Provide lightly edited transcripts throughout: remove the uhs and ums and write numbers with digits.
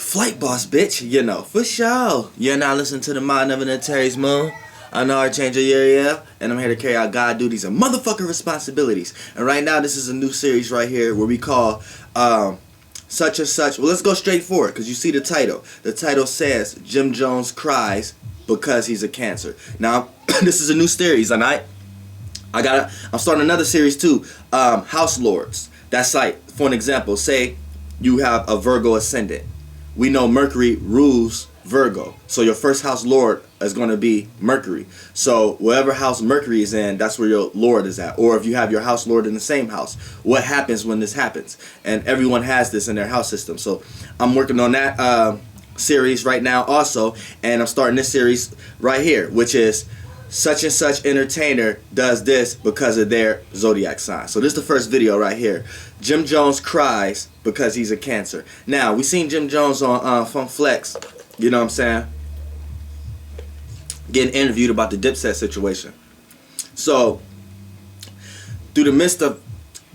Flight boss, bitch, you know, for sure. You're now listening to the Mind of an Antares Moon. I'm the Archangel Uriel, and I'm here to carry out God duties and motherfucking responsibilities. And right now, this is a new series right here where we call such and such. Well, let's go straight for it, because you see the title. The title says, Jim Jones cries because he's a Cancer. Now, this is a new series, and I'm starting another series too, House Lords. That's like, for an example, say you have a Virgo ascendant. We know Mercury rules Virgo. So your first house lord is going to be Mercury. So whatever house Mercury is in, that's where your lord is at. Or if you have your house lord in the same house, what happens when this happens? And everyone has this in their house system. So I'm working on that series right now also. And I'm starting this series right here, which is such and such entertainer does this because of their zodiac sign. So this is the first video right here. Jim Jones cries because he's a Cancer. Now, we seen Jim Jones on Funk Flex, you know what I'm saying, getting interviewed about the Dipset situation. So, through the midst of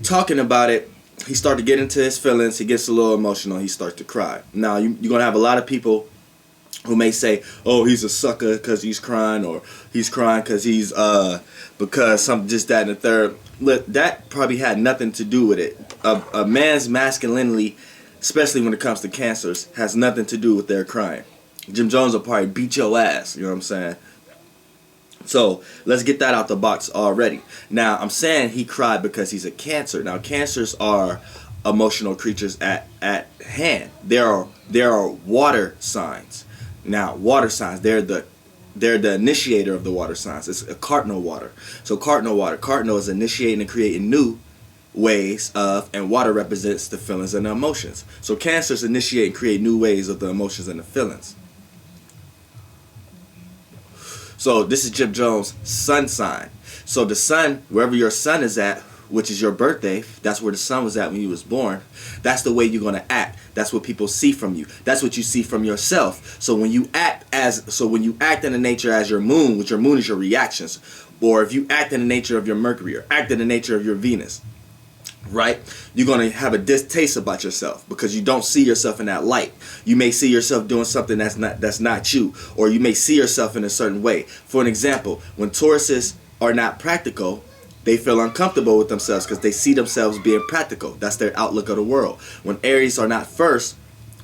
talking about it, he started to get into his feelings. He gets a little emotional. He starts to cry. Now, you're going to have a lot of people who may say, oh, he's a sucker because he's crying, or he's crying because he's because some just that and the third. Look, that probably had nothing to do with it. A man's masculinity, especially when it comes to Cancers, has nothing to do with their crying. Jim Jones will probably beat your ass, you know what I'm saying? So let's get that out the box already. Now, I'm saying he cried because he's a Cancer. Now, Cancers are emotional creatures at hand. There are water signs. Now, water signs, they're the initiator of the water signs. It's a cardinal water. So cardinal water. Cardinal is initiating and creating new ways of, and water represents the feelings and the emotions. So Cancers initiate and create new ways of the emotions and the feelings. So this is Jim Jones' sun sign. So the sun, wherever your sun is at, which is your birthday, that's where the sun was at when you was born, that's the way you're going to act. That's what people see from you. That's what you see from yourself. So when you act in the nature as your moon, which your moon is your reactions, or if you act in the nature of your Mercury, or act in the nature of your Venus, right, you're going to have a distaste about yourself because you don't see yourself in that light. You may see yourself doing something that's not you, or you may see yourself in a certain way. For an example, when Tauruses are not practical, they feel uncomfortable with themselves because they see themselves being practical. That's their outlook of the world. When Aries are not first,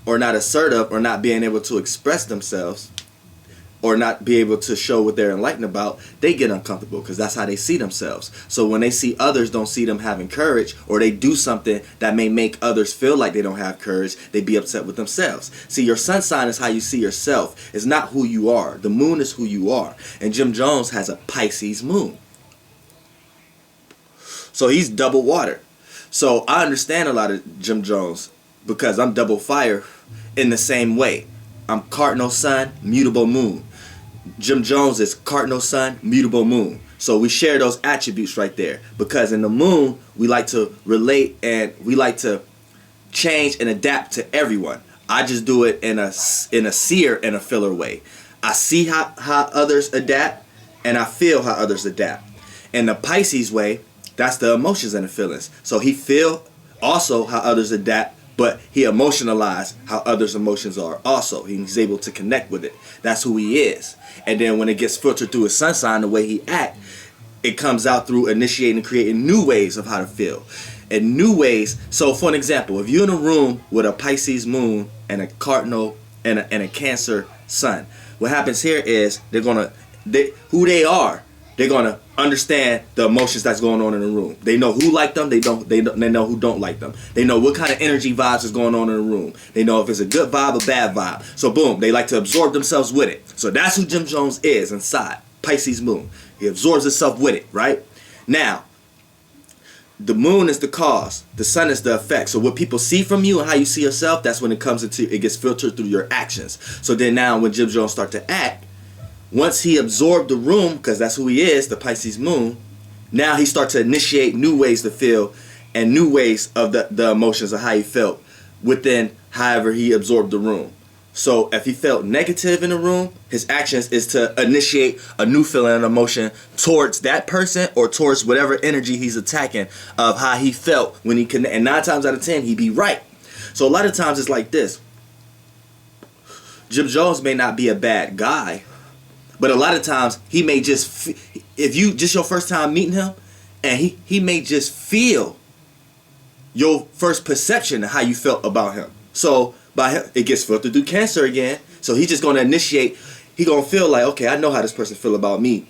or not assertive, or not being able to express themselves, or not be able to show what they're enlightened about, they get uncomfortable because that's how they see themselves. So when they see others don't see them having courage, or they do something that may make others feel like they don't have courage, they be upset with themselves. See, your sun sign is how you see yourself. It's not who you are. The moon is who you are. And Jim Jones has a Pisces moon. So he's double water. So I understand a lot of Jim Jones because I'm double fire in the same way. I'm cardinal sun, mutable moon. Jim Jones is cardinal sun, mutable moon. So we share those attributes right there because in the moon, we like to relate and we like to change and adapt to everyone. I just do it in a seer and a filler way. I see how others adapt and I feel how others adapt. In the Pisces way, that's the emotions and the feelings. So he feel also how others adapt, but he emotionalize how others' emotions are also. He's able to connect with it. That's who he is. And then when it gets filtered through his sun sign, the way he act, it comes out through initiating and creating new ways of how to feel. And new ways. So for an example, if you're in a room with a Pisces moon and a cardinal and a Cancer sun, what happens here is who they are, they're gonna understand the emotions that's going on in the room. They know who like them. They know who don't like them. They know what kind of energy vibes is going on in the room. They know if it's a good vibe or bad vibe. So boom, they like to absorb themselves with it. So that's who Jim Jones is inside Pisces moon. He absorbs himself with it, right? Now, the moon is the cause. The sun is the effect. So what people see from you and how you see yourself, that's when it gets filtered through your actions. So then now when Jim Jones start to act, once he absorbed the room, because that's who he is, the Pisces moon, now he starts to initiate new ways to feel and new ways of the emotions of how he felt within however he absorbed the room. So if he felt negative in the room, his actions is to initiate a new feeling and emotion towards that person or towards whatever energy he's attacking of how he felt when he connect. And 9 times out of 10, he be right. So a lot of times it's like this. Jim Jones may not be a bad guy, but a lot of times he may just, if you just your first time meeting him, and he may just feel your first perception of how you felt about him. So by him, it gets filtered through Cancer again. So he's just gonna initiate. He gonna feel like, okay, I know how this person feel about me.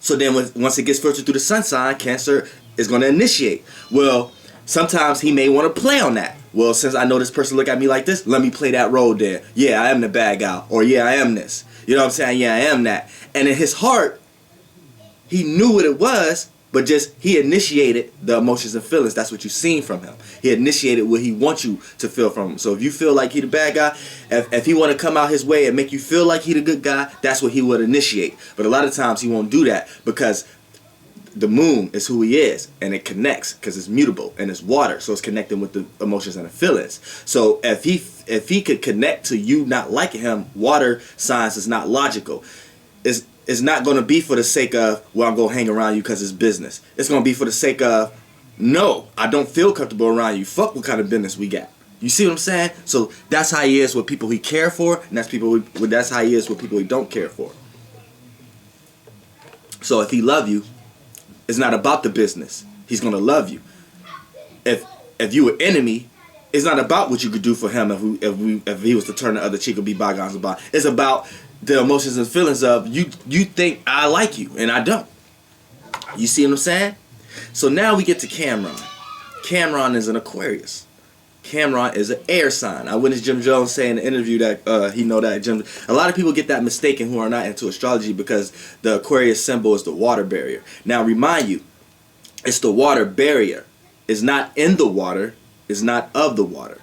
So then once it gets filtered through the sun sign, Cancer is gonna initiate. Well, sometimes he may want to play on that. Well, since I know this person look at me like this, let me play that role there. Yeah, I am the bad guy, or yeah, I am this. You know what I'm saying? Yeah, I am that. And in his heart, he knew what it was, but just he initiated the emotions and feelings. That's what you've seen from him. He initiated what he wants you to feel from him. So if you feel like he the bad guy, if he want to come out his way and make you feel like he the good guy, that's what he would initiate. But a lot of times he won't do that because the moon is who he is, and it connects because it's mutable and it's water, so it's connecting with the emotions and the feelings. So if he could connect to you not liking him, water signs is not logical. It's not going to be for the sake of, well, I'm going to hang around you because it's business. It's going to be for the sake of, no, I don't feel comfortable around you. Fuck what kind of business we got. You see what I'm saying? So that's how he is with people he care for, and that's how he is with people he don't care for. So if he love you, it's not about the business. He's going to love you. If you an enemy, it's not about what you could do for him if he was to turn the other cheek or be bygones about. It's about the emotions and feelings of you think I like you and I don't. You see what I'm saying? So now we get to Camron. Camron is an Aquarius. Camron is an air sign. I witnessed Jim Jones say in the interview that he know that a lot of people get that mistaken who are not into astrology because the Aquarius symbol is the water barrier. Now remind you, it's the water barrier. It's not in the water. It's not of the water.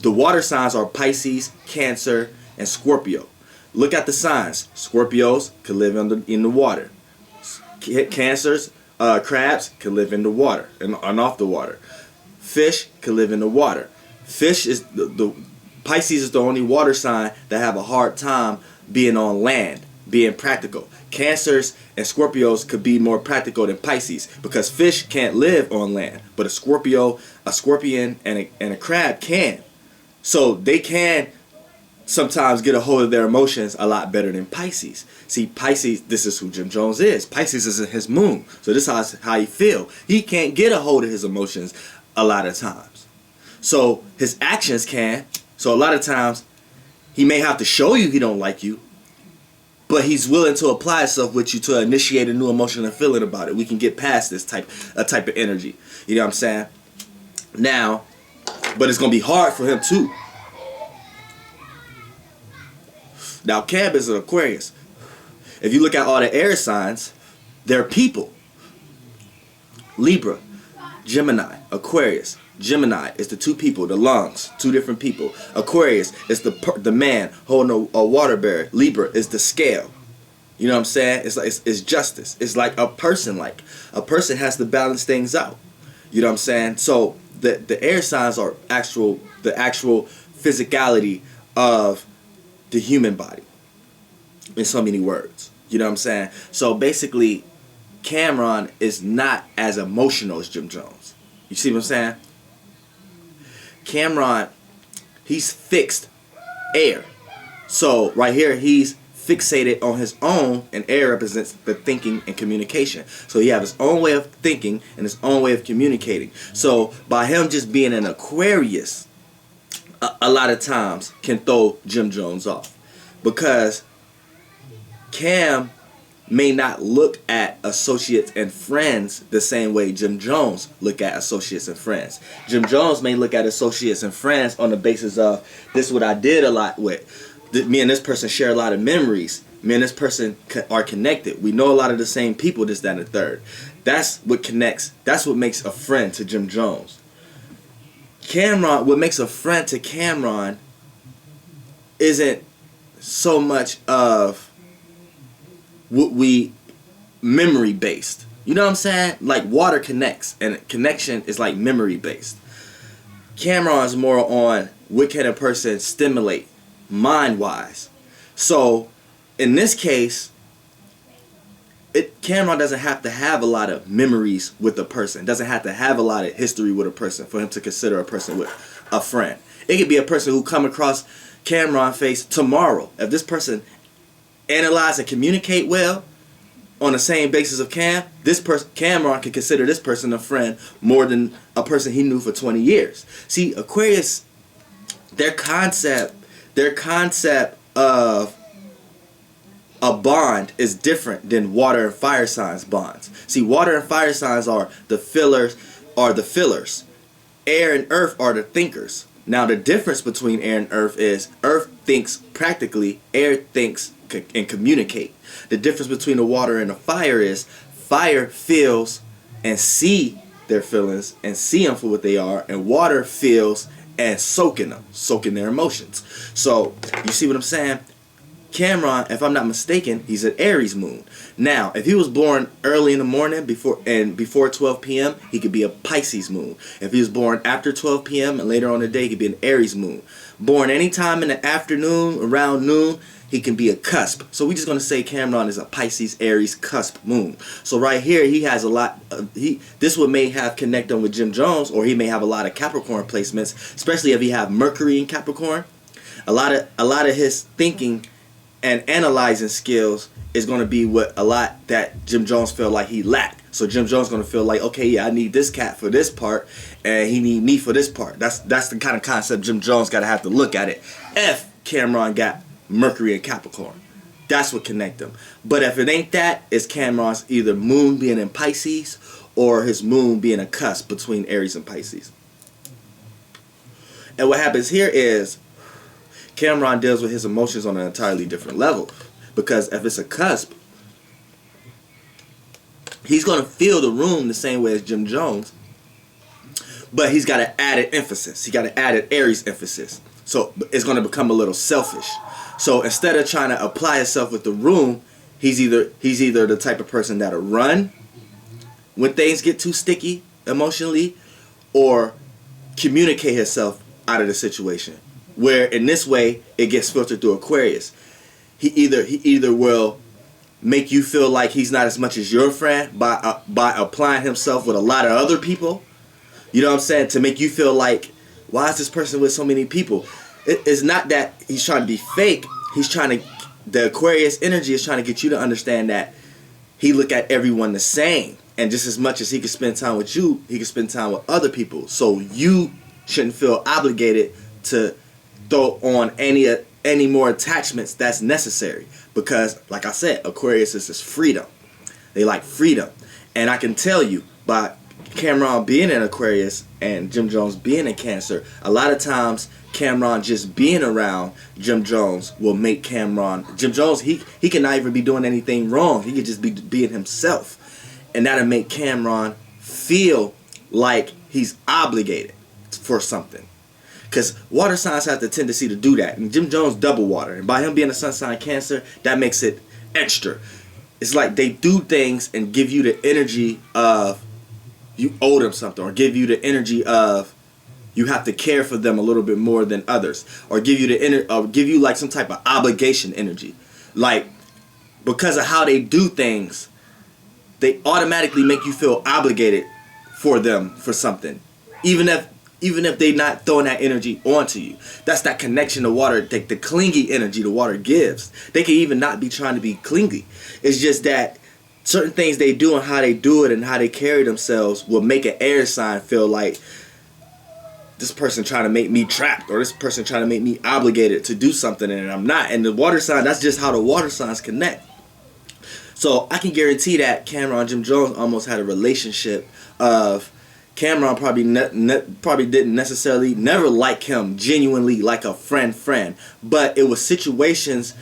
The water signs are Pisces, Cancer, and Scorpio. Look at the signs. Scorpios can live in the water. Cancers, crabs can live in the water and off the water. Fish can live in the water. Fish is the Pisces is the only water sign that have a hard time being on land, being practical. Cancers and Scorpios could be more practical than Pisces because fish can't live on land, but a scorpion, and a crab can. So they can sometimes get a hold of their emotions a lot better than Pisces. See, Pisces, this is who Jim Jones is. Pisces is his moon. So this is how he feel. He can't get a hold of his emotions a lot of times. So his actions can. So a lot of times he may have to show you he don't like you, but he's willing to apply himself with you to initiate a new emotion and feeling about it. We can get past this type of energy. You know what I'm saying? Now, but it's going to be hard for him too. Now, Cam is an Aquarius. If you look at all the air signs, they're people. Libra, Gemini, Aquarius. Gemini is the two people, the lungs, two different people. Aquarius is the man holding a water barrier. Libra is the scale. You know what I'm saying? It's like it's justice. It's like a person has to balance things out. You know what I'm saying? So the air signs are the actual physicality of the human body in so many words. You know what I'm saying? So basically, Camron is not as emotional as Jim Jones. You see what I'm saying? Camron, he's fixed air. So right here, he's fixated on his own, and air represents the thinking and communication. So he has his own way of thinking and his own way of communicating. So by him just being an Aquarius, a lot of times can throw Jim Jones off, because Cam may not look at associates and friends the same way Jim Jones look at associates and friends. Jim Jones may look at associates and friends on the basis of, this is what I did a lot with. Me and this person share a lot of memories. Me and this person are connected. We know a lot of the same people, this, that, and the third. That's what connects. That's what makes a friend to Jim Jones. Camron, what makes a friend to Camron isn't so much of what we memory based. You know what I'm saying? Like water connects, and connection is like memory based. Camron is more on what can a person stimulate mind wise. So in this case, Camron doesn't have to have a lot of memories with a person, doesn't have to have a lot of history with a person for him to consider a person with a friend. It could be a person who come across Camron face tomorrow. If this person analyze and communicate well on the same basis of Camron can consider this person a friend more than a person he knew for 20 years. See, Aquarius, their concept of a bond is different than water and fire signs bonds. See, water and fire signs are the fillers. Air and earth are the thinkers. Now the difference between air and earth is earth thinks practically, air thinks and communicate. The difference between the water and the fire is fire feels and see their feelings and see them for what they are, and water feels and soak in them, soak in their emotions. So you see what I'm saying? Camron, if I'm not mistaken, he's an Aries moon. Now, if he was born early in the morning before 12 p.m., he could be a Pisces moon. If he was born after 12 p.m. and later on in the day, he could be an Aries moon. Born anytime in the afternoon, around noon, he can be a cusp. So we're just going to say Camron is a Pisces, Aries, cusp moon. So right here, he has a lot. This would may have connect him with Jim Jones, or he may have a lot of Capricorn placements, especially if he have Mercury in Capricorn. A lot of his thinking and analyzing skills is going to be what a lot that Jim Jones felt like he lacked. So Jim Jones is going to feel like, okay, yeah, I need this cat for this part, and he need me for this part. That's the kind of concept Jim Jones got to have to look at it. If Camron got Mercury and Capricorn, that's what connect them. But if it ain't that, it's Camron's either moon being in Pisces or his moon being a cusp between Aries and Pisces. And what happens here is Camron deals with his emotions on an entirely different level, because if it's a cusp, he's going to feel the room the same way as Jim Jones, but he's got an added emphasis. He got an added Aries emphasis. So it's going to become a little selfish. So instead of trying to apply himself with the room, he's either the type of person that'll run when things get too sticky emotionally, or communicate himself out of the situation. Where in this way it gets filtered through Aquarius. He either will make you feel like he's not as much as your friend by applying himself with a lot of other people. You know what I'm saying? To make you feel like, why is this person with so many people? It's not that he's trying to be fake. The Aquarius energy is trying to get you to understand that he look at everyone the same. And just as much as he can spend time with you, he can spend time with other people. So you shouldn't feel obligated to throw on any more attachments that's necessary, because like I said, Aquarius is freedom. They like freedom. And I can tell you, by Camron being in Aquarius and Jim Jones being in Cancer, a lot of times Camron just being around Jim Jones will make Jim Jones, he cannot even be doing anything wrong. He could just be being himself, and that'll make Camron feel like he's obligated for something. Because water signs have the tendency to do that. And Jim Jones double water. And by him being a sun sign Cancer, that makes it extra. It's like they do things and give you the energy of you owe them something. Or give you the energy of you have to care for them a little bit more than others. Or give you like some type of obligation energy. Like, because of how they do things, they automatically make you feel obligated for them for something. Even if they're not throwing that energy onto you. That's that connection to water, the clingy energy the water gives. They can even not be trying to be clingy. It's just that certain things they do and how they do it and how they carry themselves will make an air sign feel like this person trying to make me trapped, or this person trying to make me obligated to do something and I'm not. And the water sign, that's just how the water signs connect. So I can guarantee that Camron and Jim Jones almost had a relationship of Camron probably didn't necessarily never like him genuinely like a friend, but it was situations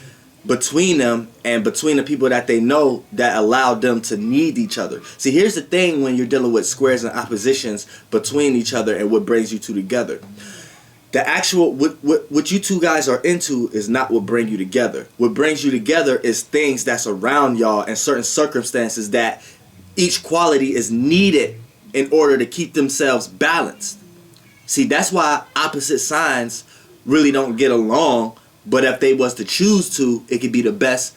between them and between the people that they know that allowed them to need each other. See, here's the thing when you're dealing with squares and oppositions between each other and what brings you two together. The actual what you two guys are into is not what brings you together. What brings you together is things that's around y'all and certain circumstances that each quality is needed in order to keep themselves balanced. See, that's why opposite signs really don't get along, but if they was to choose to, it could be the best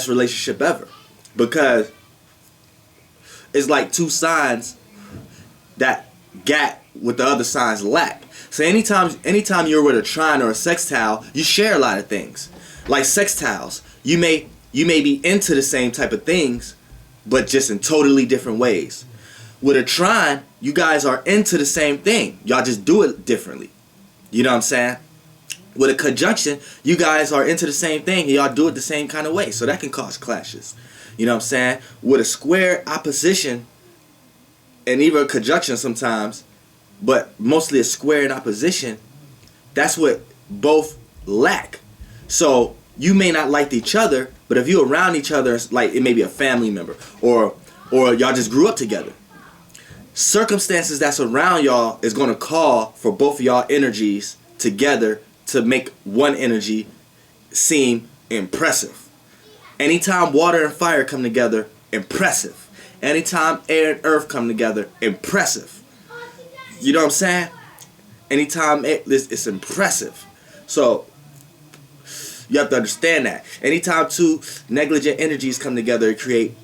relationship ever. Because it's like two signs that got what the other signs lack. So anytime you're with a trine or a sextile, you share a lot of things. Like sextiles, you may be into the same type of things, but just in totally different ways. With a trine, you guys are into the same thing. Y'all just do it differently. You know what I'm saying? With a conjunction, you guys are into the same thing and y'all do it the same kind of way. So that can cause clashes. You know what I'm saying? With a square opposition, and even a conjunction sometimes, but mostly a square in opposition, that's what both lack. So you may not like each other, but if you're around each other, like it may be a family member or y'all just grew up together. Circumstances that's around y'all is going to call for both of y'all energies together to make one energy seem impressive. Anytime water and fire come together, impressive. Anytime air and earth come together, impressive. You know what I'm saying? Anytime it's impressive. So you have to understand that. Anytime two negligent energies come together, it create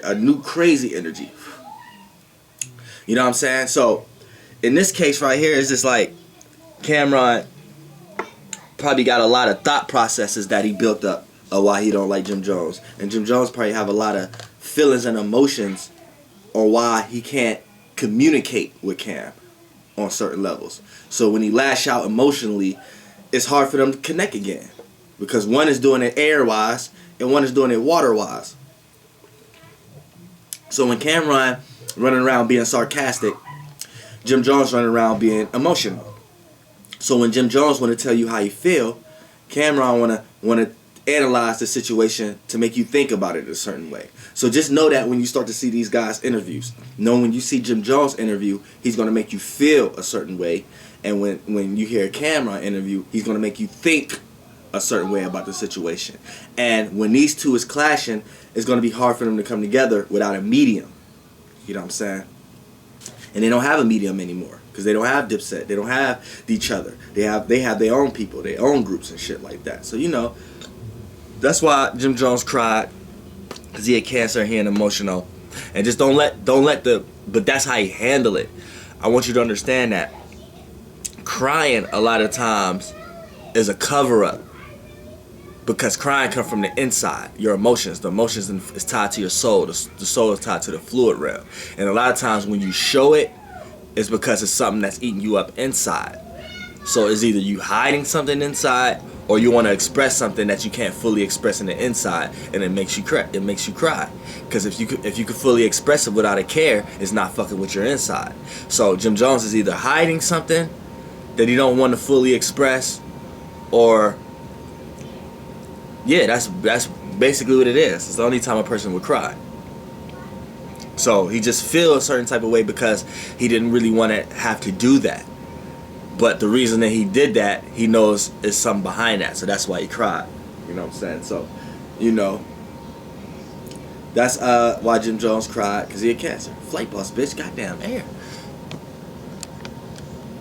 a new crazy energy. You know what I'm saying? So in this case right here, it's just like Camron probably got a lot of thought processes that he built up of why he don't like Jim Jones. And Jim Jones probably have a lot of feelings and emotions on why he can't communicate with Cam on certain levels. So when he lash out emotionally, it's hard for them to connect again. Because one is doing it air-wise and one is doing it water-wise. So when Camron running around being sarcastic, Jim Jones running around being emotional. So when Jim Jones want to tell you how you feel, Camron want to analyze the situation to make you think about it a certain way. So just know that when you start to see these guys' interviews, know when you see Jim Jones' interview, he's going to make you feel a certain way. And when you hear a Camron interview, he's going to make you think a certain way about the situation. And when these two is clashing, it's going to be hard for them to come together without a medium. You know what I'm saying? And they don't have a medium anymore because they don't have Dipset. They don't have each other. They have their own people, their own groups and shit like that. So you know, that's why Jim Jones cried, because he had cancer and he ain't emotional. And just don't let but that's how he handle it. I want you to understand that crying a lot of times is a cover up, because crying comes from the inside, your emotions. The emotions is tied to your soul. The soul is tied to the fluid realm. And a lot of times when you show it, it's because it's something that's eating you up inside. So it's either you hiding something inside, or you want to express something that you can't fully express in the inside, and it makes you cry. It makes you cry, because if you could fully express it without a care, it's not fucking with your inside. So Jim Jones is either hiding something that he don't want to fully express, or yeah, that's basically what it is. It's the only time a person would cry. So he just feels a certain type of way because he didn't really want to have to do that. But the reason that he did that, he knows is something behind that. So that's why he cried. You know what I'm saying? So, you know, that's why Jim Jones cried, because he had cancer. Flight bus, bitch. Goddamn air.